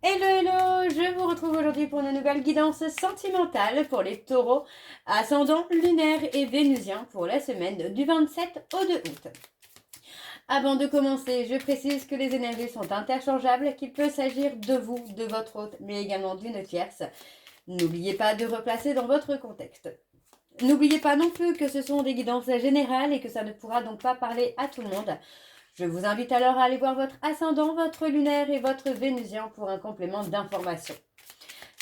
Hello, hello, je vous retrouve aujourd'hui pour une nouvelle guidance sentimentale pour les taureaux, ascendant lunaire et vénusien pour la semaine du 27 au 2 août. Avant de commencer, je précise que les énergies sont interchangeables, qu'il peut s'agir de vous, de votre hôte, mais également d'une tierce. N'oubliez pas de replacer dans votre contexte. N'oubliez pas non plus que ce sont des guidances générales et que ça ne pourra donc pas parler à tout le monde. Je vous invite alors à aller voir votre ascendant, votre lunaire et votre vénusien pour un complément d'information.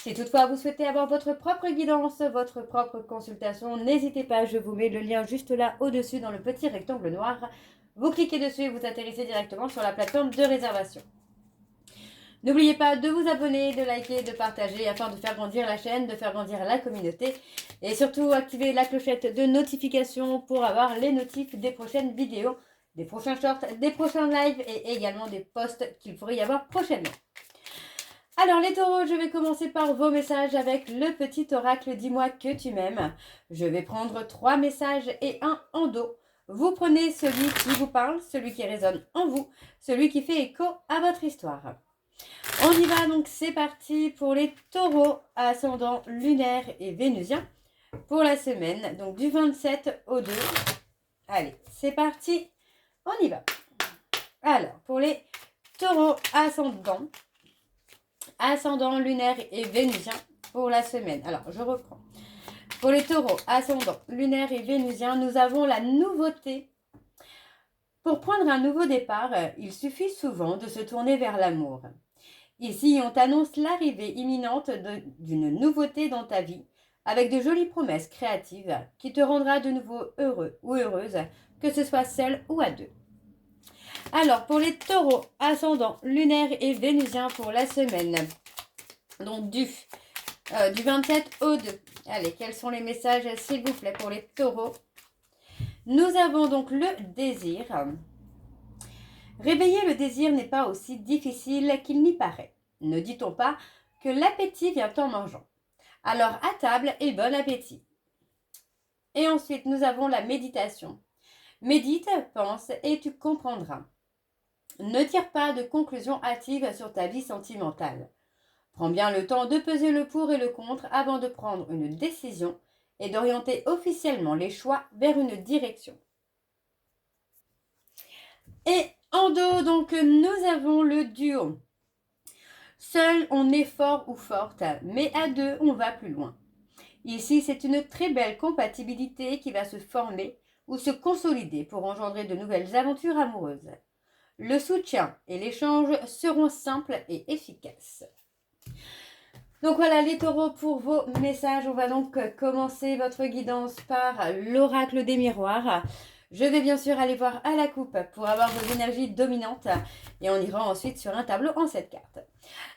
Si toutefois vous souhaitez avoir votre propre guidance, votre propre consultation, n'hésitez pas, je vous mets le lien juste là au-dessus dans le petit rectangle noir. Vous cliquez dessus et vous atterrissez directement sur la plateforme de réservation. N'oubliez pas de vous abonner, de liker, de partager afin de faire grandir la chaîne, de faire grandir la communauté et surtout activer la clochette de notification pour avoir les notifs des prochaines vidéos, des prochains shorts, des prochains lives et également des posts qu'il pourrait y avoir prochainement. Alors les taureaux, je vais commencer par vos messages avec le petit oracle « Dis-moi que tu m'aimes ». Je vais prendre 3 messages et un en dos. Vous prenez celui qui vous parle, celui qui résonne en vous, celui qui fait écho à votre histoire. On y va donc, c'est parti pour les taureaux ascendant lunaire et vénusien pour la semaine, donc du 27 au 2. Allez, c'est parti, on y va. Alors, pour les taureaux ascendant lunaire et vénusien pour la semaine. Alors, je reprends. Pour les taureaux ascendant lunaire et vénusien, nous avons la nouveauté. Pour prendre un nouveau départ, il suffit souvent de se tourner vers l'amour. Ici, on t'annonce l'arrivée imminente d'une nouveauté dans ta vie, avec de jolies promesses créatives qui te rendra de nouveau heureux ou heureuse, que ce soit seul ou à deux. Alors, pour les taureaux, ascendant lunaire et vénusien pour la semaine, donc du 27 au 2. Allez, quels sont les messages, s'il vous plaît, pour les taureaux? Nous avons donc le désir. Réveiller le désir n'est pas aussi difficile qu'il n'y paraît. Ne dit-on pas que l'appétit vient en mangeant? Alors à table et bon appétit. Et ensuite, nous avons la méditation. Médite, pense et tu comprendras. Ne tire pas de conclusions hâtives sur ta vie sentimentale. Prends bien le temps de peser le pour et le contre avant de prendre une décision et d'orienter officiellement les choix vers une direction. Et en dos, donc, nous avons le duo. Seul, on est fort ou forte, mais à deux, on va plus loin. Ici, c'est une très belle compatibilité qui va se former ou se consolider pour engendrer de nouvelles aventures amoureuses. Le soutien et l'échange seront simples et efficaces. Donc voilà les taureaux pour vos messages. On va donc commencer votre guidance par l'oracle des miroirs. Je vais bien sûr aller voir à la coupe pour avoir vos énergies dominantes et on ira ensuite sur un tableau en 7 cartes.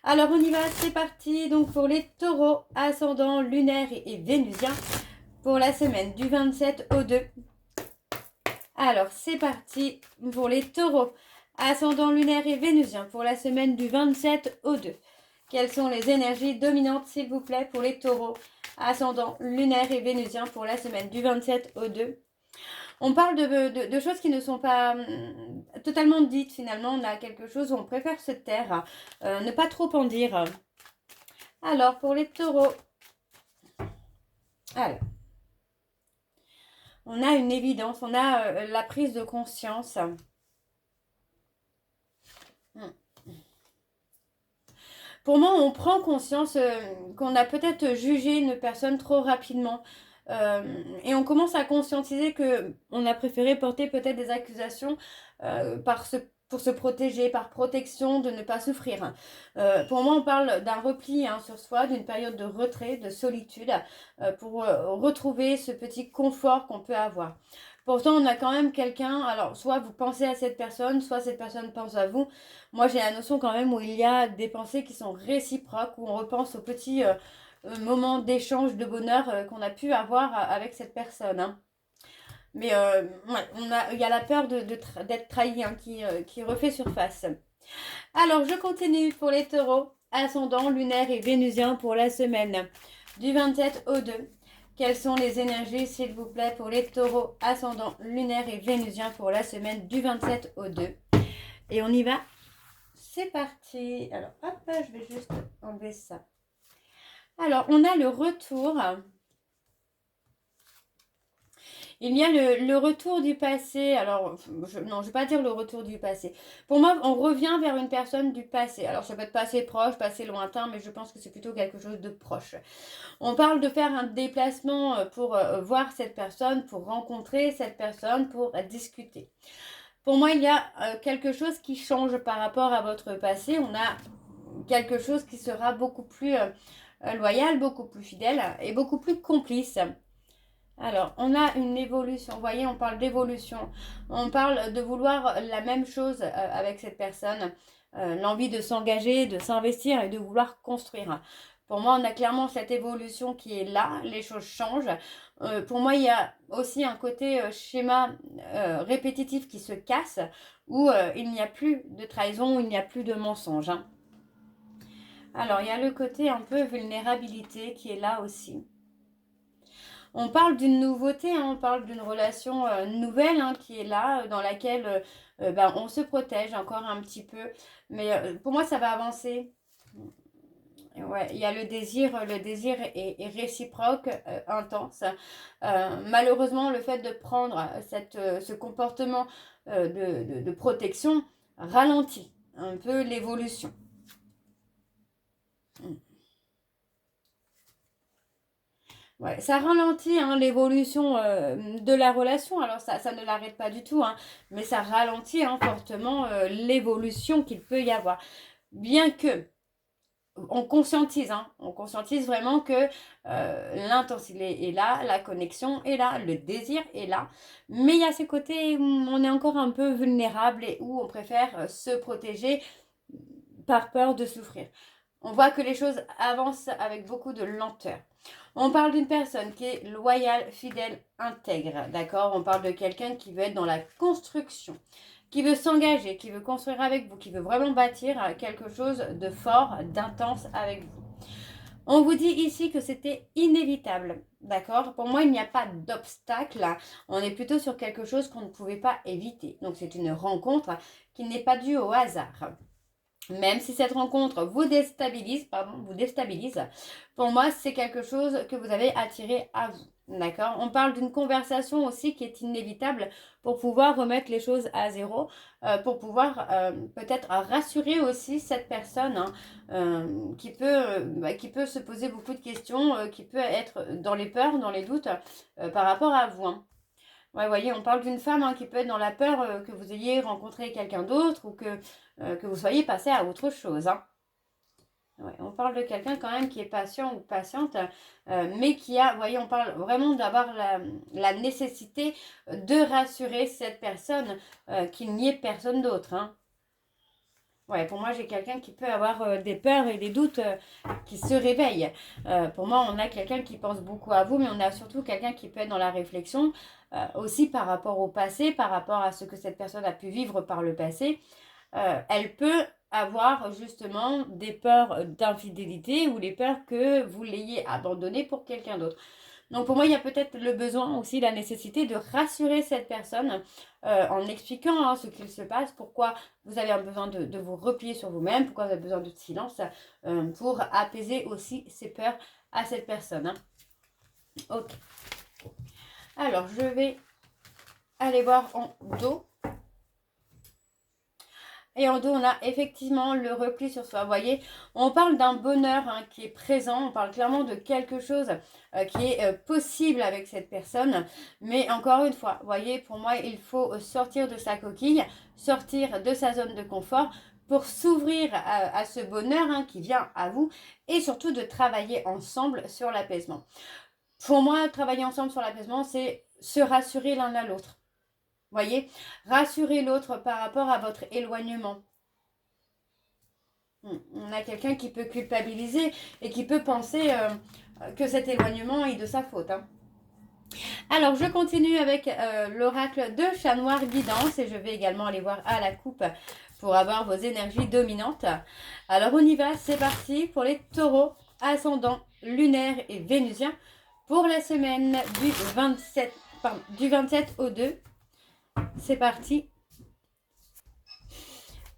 Alors on y va, c'est parti donc pour les taureaux ascendant lunaire et vénusien pour la semaine du 27 au 2. Alors c'est parti pour les taureaux ascendant lunaire et vénusien pour la semaine du 27 au 2. Quelles sont les énergies dominantes, s'il vous plaît, pour les taureaux ascendant lunaire et vénusien pour la semaine du 27 au 2? On parle de choses qui ne sont pas totalement dites, finalement. On a quelque chose où on préfère se taire, ne pas trop en dire. Alors, pour les taureaux, alors, on a une évidence, on a la prise de conscience. Pour moi, on prend conscience qu'on a peut-être jugé une personne trop rapidement. Et on commence à conscientiser qu'on a préféré porter peut-être des accusations pour se protéger, par protection, de ne pas souffrir. Pour moi, on parle d'un repli sur soi, d'une période de retrait, de solitude, pour retrouver ce petit confort qu'on peut avoir. Pourtant, on a quand même quelqu'un, alors soit vous pensez à cette personne, soit cette personne pense à vous. Moi, j'ai la notion quand même où il y a des pensées qui sont réciproques, où on repense aux petits moments d'échange de bonheur qu'on a pu avoir avec cette personne. Mais ouais, il y a la peur d'être trahi qui refait surface. Alors, je continue pour les taureaux, ascendant, lunaire et vénusien pour la semaine du 27 au 2. Quelles sont les énergies, s'il vous plaît, pour les taureaux, ascendant, lunaire et vénusien pour la semaine du 27 au 2? Et on y va. c'est parti. Alors, hop, je vais juste enlever ça. Alors, on a le retour. Il y a le retour du passé. Alors, non, je ne vais pas dire le retour du passé. Pour moi, on revient vers une personne du passé. Alors, ça peut être passé proche, passé lointain, mais je pense que c'est plutôt quelque chose de proche. On parle de faire un déplacement pour voir cette personne, pour rencontrer cette personne, pour discuter. Pour moi, il y a quelque chose qui change par rapport à votre passé. On a quelque chose qui sera beaucoup plus loyal, beaucoup plus fidèle et beaucoup plus complice. Alors, on a une évolution. Vous voyez, on parle d'évolution. On parle de vouloir la même chose avec cette personne. L'envie de s'engager, de s'investir et de vouloir construire. Pour moi, on a clairement cette évolution qui est là. Les choses changent. Pour moi, il y a aussi un côté schéma répétitif qui se casse où il n'y a plus de trahison, où il n'y a plus de mensonge. Hein. Alors, il y a le côté un peu vulnérabilité qui est là aussi. On parle d'une nouveauté, hein, on parle d'une relation nouvelle hein, qui est là, dans laquelle on se protège encore un petit peu. Mais pour moi, ça va avancer. Ouais, il y a le désir est réciproque, intense. Malheureusement, le fait de prendre ce comportement de protection ralentit un peu l'évolution. Ouais, ça ralentit hein, l'évolution de la relation. Alors ça ne l'arrête pas du tout, hein, mais ça ralentit hein, fortement l'évolution qu'il peut y avoir. Bien que on conscientise vraiment que l'intensité est là, la connexion est là, le désir est là. Mais il y a ces côtés où on est encore un peu vulnérable et où on préfère se protéger par peur de souffrir. On voit que les choses avancent avec beaucoup de lenteur. On parle d'une personne qui est loyale, fidèle, intègre, d'accord? On parle de quelqu'un qui veut être dans la construction, qui veut s'engager, qui veut construire avec vous, qui veut vraiment bâtir quelque chose de fort, d'intense avec vous. On vous dit ici que c'était inévitable, d'accord? Pour moi, il n'y a pas d'obstacle. On est plutôt sur quelque chose qu'on ne pouvait pas éviter. Donc, c'est une rencontre qui n'est pas due au hasard. Même si cette rencontre vous déstabilise, pour moi, c'est quelque chose que vous avez attiré à vous. D'accord? On parle d'une conversation aussi qui est inévitable pour pouvoir remettre les choses à zéro, pour pouvoir peut-être rassurer aussi cette personne hein, qui peut se poser beaucoup de questions, qui peut être dans les peurs, dans les doutes par rapport à vous. Hein. Ouais, vous voyez, on parle d'une femme hein, qui peut être dans la peur que vous ayez rencontré quelqu'un d'autre ou que vous soyez passé à autre chose. Hein. Ouais, on parle de quelqu'un quand même qui est patient ou patiente, mais qui a, vous voyez, on parle vraiment d'avoir la nécessité de rassurer cette personne qu'il n'y ait personne d'autre. Hein. Ouais, pour moi, j'ai quelqu'un qui peut avoir des peurs et des doutes qui se réveillent. Pour moi, on a quelqu'un qui pense beaucoup à vous, mais on a surtout quelqu'un qui peut être dans la réflexion aussi par rapport au passé, par rapport à ce que cette personne a pu vivre par le passé. Elle peut avoir justement des peurs d'infidélité ou les peurs que vous l'ayez abandonné pour quelqu'un d'autre. Donc pour moi, il y a peut-être le besoin aussi, la nécessité de rassurer cette personne en expliquant hein, ce qu'il se passe, pourquoi vous avez un besoin de vous replier sur vous-même, pourquoi vous avez besoin de silence, pour apaiser aussi ces peurs à cette personne. Hein. Ok. Alors, je vais aller voir en dos. Et en dos, on a effectivement le repli sur soi. Vous voyez, on parle d'un bonheur hein, qui est présent. On parle clairement de quelque chose qui est possible avec cette personne. Mais encore une fois, vous voyez, pour moi, il faut sortir de sa coquille, sortir de sa zone de confort pour s'ouvrir à ce bonheur hein, qui vient à vous et surtout de travailler ensemble sur l'apaisement. Pour moi, travailler ensemble sur l'apaisement, c'est se rassurer l'un à l'autre. Voyez, rassurez l'autre par rapport à votre éloignement. On a quelqu'un qui peut culpabiliser et qui peut penser que cet éloignement est de sa faute. Hein. Alors, je continue avec l'oracle de Chat Noir Guidance et je vais également aller voir à la coupe pour avoir vos énergies dominantes. Alors, on y va, c'est parti pour les taureaux, ascendants, lunaires et vénusiens pour la semaine du 27 au 2. C'est parti.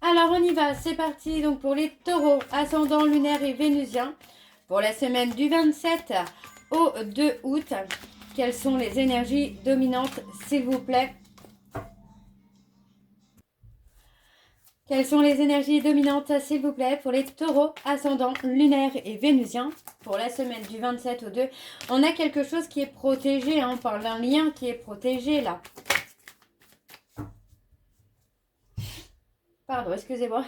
Alors on y va, c'est parti donc pour les taureaux, ascendant lunaire et vénusien, pour la semaine du 27 au 2 août. Quelles sont les énergies dominantes, s'il vous plaît? Quelles sont les énergies dominantes, s'il vous plaît, pour les taureaux, ascendant lunaire et vénusien, pour la semaine du 27 au 2? On a quelque chose qui est protégé, hein, on parle d'un lien qui est protégé là. Pardon, excusez-moi.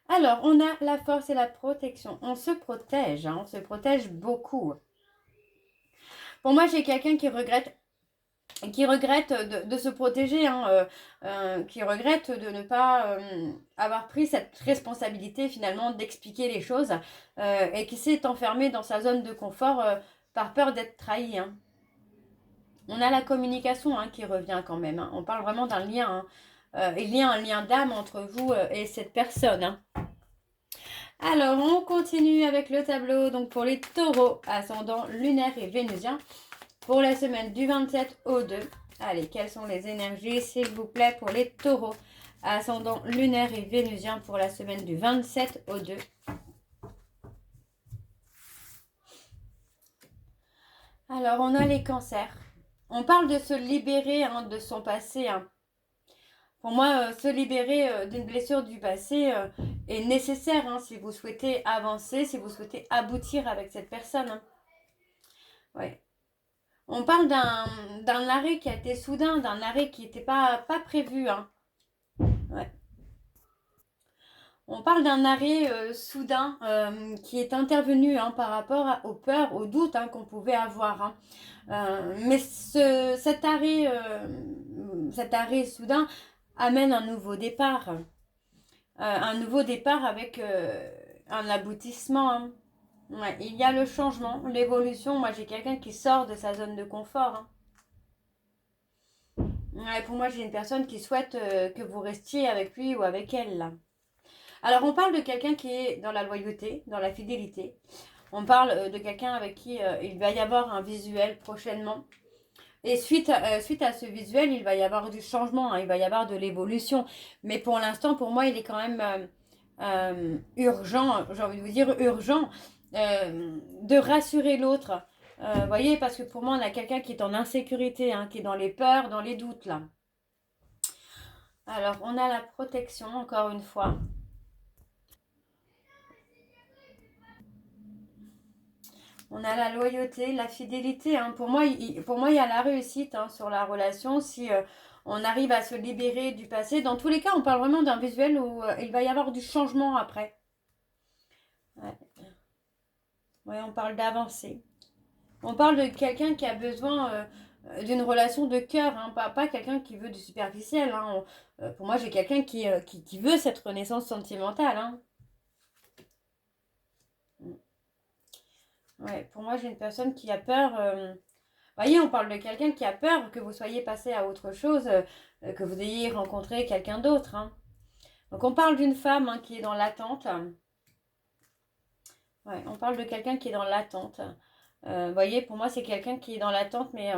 Alors, on a la force et la protection. On se protège, hein, on se protège beaucoup. Pour moi, j'ai quelqu'un qui regrette de se protéger, hein, qui regrette de ne pas avoir pris cette responsabilité finalement d'expliquer les choses et qui s'est enfermé dans sa zone de confort par peur d'être trahi. Hein. On a la communication hein, qui revient quand même. Hein. On parle vraiment d'un lien. Hein. Il y a un lien d'âme entre vous et cette personne. Hein. Alors, on continue avec le tableau. Donc, pour les taureaux, ascendant lunaire et vénusien, pour la semaine du 27 au 2. Allez, quelles sont les énergies, s'il vous plaît, pour les taureaux, ascendant lunaire et vénusien, pour la semaine du 27 au 2. Alors, on a les cancers. On parle de se libérer hein, de son passé. Hein. Pour moi, se libérer d'une blessure du passé est nécessaire hein, si vous souhaitez avancer, si vous souhaitez aboutir avec cette personne. Hein. Ouais. On parle d'un arrêt qui a été soudain, d'un arrêt qui n'était pas prévu. Hein. Ouais. On parle d'un arrêt soudain qui est intervenu hein, par rapport aux peurs, aux doutes hein, qu'on pouvait avoir. Hein. Mais cet arrêt soudain amène un nouveau départ. Un nouveau départ avec un aboutissement. Hein. Ouais, il y a le changement, l'évolution. Moi, j'ai quelqu'un qui sort de sa zone de confort. Hein. Ouais, pour moi, j'ai une personne qui souhaite que vous restiez avec lui ou avec elle. Là. Alors, on parle de quelqu'un qui est dans la loyauté, dans la fidélité. On parle de quelqu'un avec qui il va y avoir un visuel prochainement. Et suite à ce visuel, il va y avoir du changement, hein, il va y avoir de l'évolution. Mais pour l'instant, pour moi, il est quand même urgent, j'ai envie de vous dire urgent, de rassurer l'autre. Vous voyez, parce que pour moi, on a quelqu'un qui est en insécurité, hein, qui est dans les peurs, dans les doutes, là. Alors, on a la protection, encore une fois. On a la loyauté, la fidélité. Hein. Pour moi, il y a la réussite hein, sur la relation si on arrive à se libérer du passé. Dans tous les cas, on parle vraiment d'un visuel où il va y avoir du changement après. Ouais, ouais on parle d'avancer. On parle de quelqu'un qui a besoin d'une relation de cœur, hein, pas quelqu'un qui veut du superficiel. Hein. Pour moi, j'ai quelqu'un qui veut cette renaissance sentimentale. Hein. Ouais, pour moi, j'ai une personne qui a peur. Voyez, on parle de quelqu'un qui a peur que vous soyez passé à autre chose, que vous ayez rencontré quelqu'un d'autre. Hein. Donc, on parle d'une femme hein, qui est dans l'attente. Ouais, on parle de quelqu'un qui est dans l'attente. Voyez, pour moi, c'est quelqu'un qui est dans l'attente, mais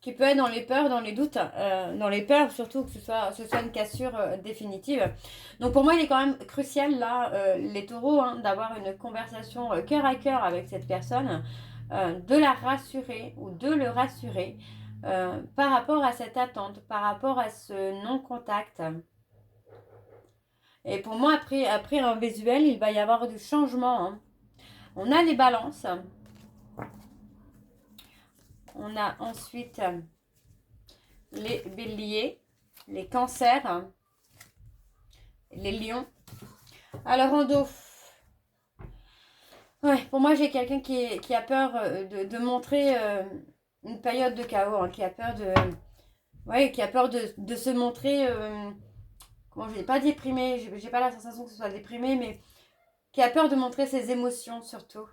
qui peut être dans les peurs, dans les doutes, dans les peurs, surtout que ce soit une cassure définitive. Donc pour moi, il est quand même crucial, là, les taureaux, hein, d'avoir une conversation cœur à cœur avec cette personne, de la rassurer ou de le rassurer par rapport à cette attente, par rapport à ce non-contact. Et pour moi, après un visuel, il va y avoir du changement. Hein. On a les balances. On a ensuite les béliers, les cancers, les lions. Alors en dos, ouais, pour moi j'ai quelqu'un qui a peur de montrer une période de chaos, hein, qui a peur de se montrer, comment je vais pas déprimé, j'ai pas la sensation que ce soit déprimé, mais qui a peur de montrer ses émotions surtout.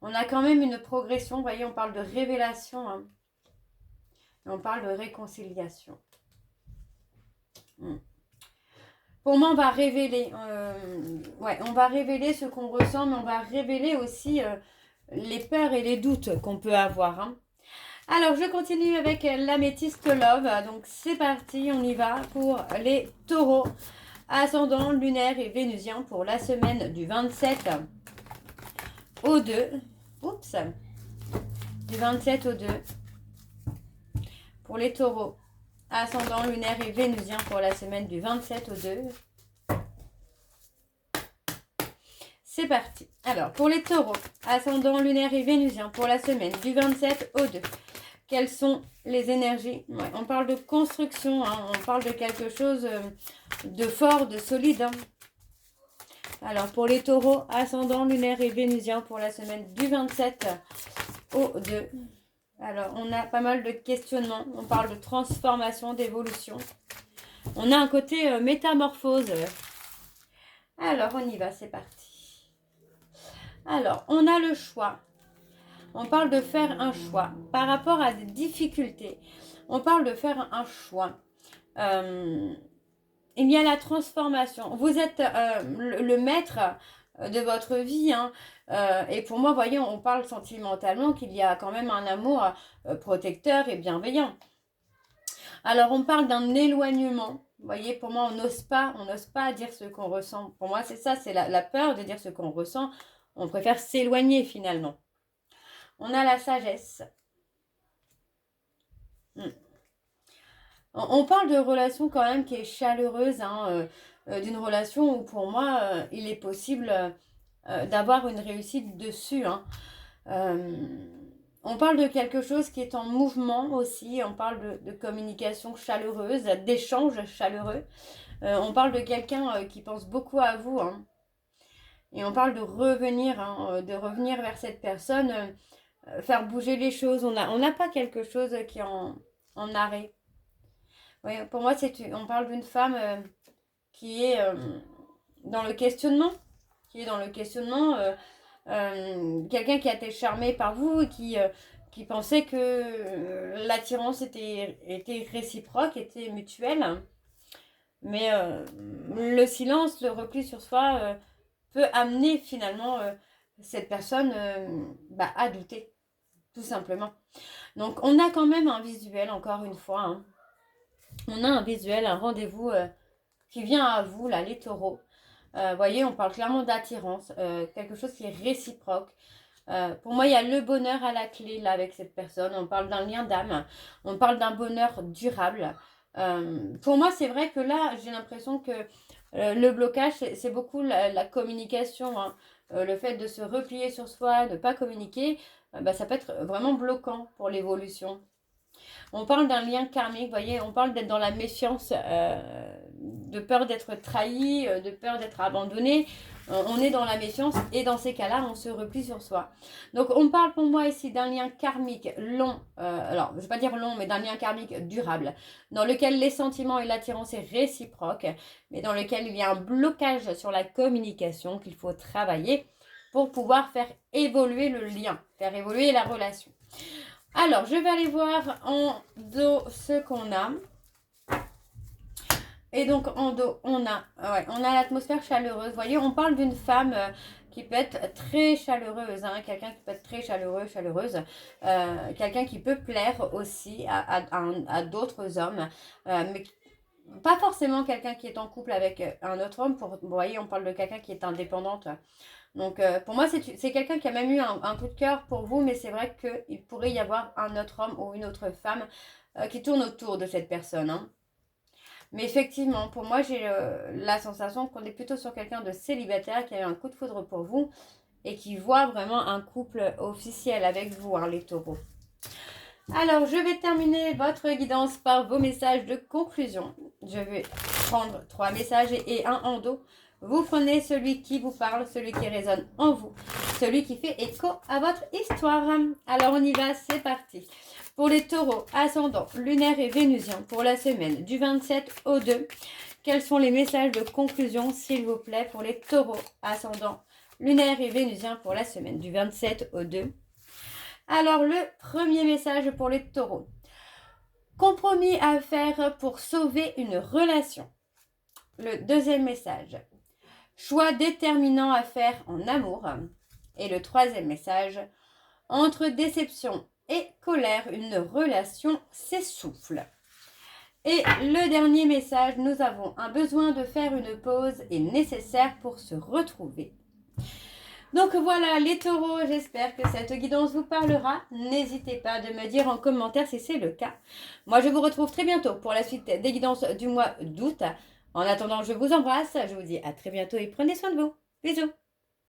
On a quand même une progression, vous voyez, on parle de révélation, hein, et on parle de réconciliation. Pour moi, on va révéler, on va révéler ce qu'on ressent, mais on va révéler aussi les peurs et les doutes qu'on peut avoir. Hein. Alors, je continue avec l'améthyste love. Donc, c'est parti, on y va pour les taureaux. Ascendant lunaire et vénusien pour la semaine du 27 au 2. Oups. Du 27 au 2. Pour les taureaux. Ascendant lunaire et vénusien pour la semaine du 27 au 2. C'est parti. Alors, pour les taureaux, ascendant lunaire et vénusien pour la semaine du 27 au 2. Quelles sont les énergies? Ouais, on parle de construction, hein, on parle de quelque chose de fort, de solide. Hein. Alors, pour les taureaux, ascendant lunaire et vénusien pour la semaine du 27 au 2. Alors, on a pas mal de questionnements. On parle de transformation, d'évolution. On a un côté métamorphose. Alors, on y va, c'est parti. Alors, on a le choix. On parle de faire un choix. Par rapport à des difficultés, on parle de faire un choix. Il y a la transformation. Vous êtes le maître de votre vie. Hein. Et pour moi, voyez, on parle sentimentalement qu'il y a quand même un amour protecteur et bienveillant. Alors, on parle d'un éloignement. Vous voyez, pour moi, on n'ose pas dire ce qu'on ressent. Pour moi, c'est ça, c'est la peur de dire ce qu'on ressent. On préfère s'éloigner finalement. On a la sagesse. On parle de relation quand même qui est chaleureuse, hein, d'une relation où pour moi, il est possible d'avoir une réussite dessus. Hein. On parle de quelque chose qui est en mouvement aussi, on parle de communication chaleureuse, d'échanges chaleureux. On parle de quelqu'un qui pense beaucoup à vous. Hein. Et on parle de revenir vers cette personne, faire bouger les choses. On n'a pas quelque chose qui est en arrêt. Oui, pour moi, on parle d'une femme qui est dans le questionnement. Quelqu'un qui a été charmé par vous et qui pensait que l'attirance était réciproque, était mutuelle. Mais le silence, le repli sur soi peut amener finalement cette personne à douter, tout simplement. Donc, on a quand même un visuel, encore une fois. Hein. On a un visuel, un rendez-vous qui vient à vous, là, les taureaux. Voyez, on parle clairement d'attirance, quelque chose qui est réciproque. Pour moi, il y a le bonheur à la clé, là, avec cette personne. On parle d'un lien d'âme. On parle d'un bonheur durable. Pour moi, c'est vrai que là, j'ai l'impression que le blocage, c'est beaucoup la communication. Hein. Le fait de se replier sur soi, de ne pas communiquer, ça peut être vraiment bloquant pour l'évolution. On parle d'un lien karmique, vous voyez, on parle d'être dans la méfiance, de peur d'être trahi, de peur d'être abandonné. On est dans la méfiance et dans ces cas-là, on se replie sur soi. Donc, on parle pour moi ici d'un lien karmique long, alors je ne vais pas dire long, mais d'un lien karmique durable, dans lequel les sentiments et l'attirance est réciproque, mais dans lequel il y a un blocage sur la communication qu'il faut travailler pour pouvoir faire évoluer le lien, faire évoluer la relation. Alors, je vais aller voir en dos ce qu'on a. Et donc, en dos, on a l'atmosphère chaleureuse. Vous voyez, on parle d'une femme qui peut être très chaleureuse. Hein, quelqu'un qui peut être très chaleureuse. Quelqu'un qui peut plaire aussi à d'autres hommes. Mais pas forcément quelqu'un qui est en couple avec un autre homme. Vous voyez, on parle de quelqu'un qui est indépendante. Donc, pour moi, c'est quelqu'un qui a même eu un coup de cœur pour vous, mais c'est vrai qu'il pourrait y avoir un autre homme ou une autre femme qui tourne autour de cette personne. Hein. Mais effectivement, pour moi, j'ai la sensation qu'on est plutôt sur quelqu'un de célibataire qui a eu un coup de foudre pour vous et qui voit vraiment un couple officiel avec vous, hein, les taureaux. Alors, je vais terminer votre guidance par vos messages de conclusion. Je vais prendre 3 messages et un en dos. Vous prenez celui qui vous parle, celui qui résonne en vous, celui qui fait écho à votre histoire. Alors, on y va, c'est parti. Pour les taureaux, ascendant, lunaire et vénusien, pour la semaine du 27 au 2, quels sont les messages de conclusion, s'il vous plaît, pour les taureaux, ascendant, lunaire et vénusien, pour la semaine du 27 au 2. Alors, le premier message pour les taureaux. Compromis à faire pour sauver une relation. Le deuxième message. Choix déterminant à faire en amour. Et le troisième message. Entre déception et colère. Une relation s'essouffle. Et le dernier message, nous avons un besoin de faire une pause est nécessaire pour se retrouver. Donc voilà les taureaux, j'espère que cette guidance vous parlera. N'hésitez pas de me dire en commentaire si c'est le cas. Moi je vous retrouve très bientôt pour la suite des guidances du mois d'août. En attendant, je vous embrasse, je vous dis à très bientôt et prenez soin de vous. Bisous.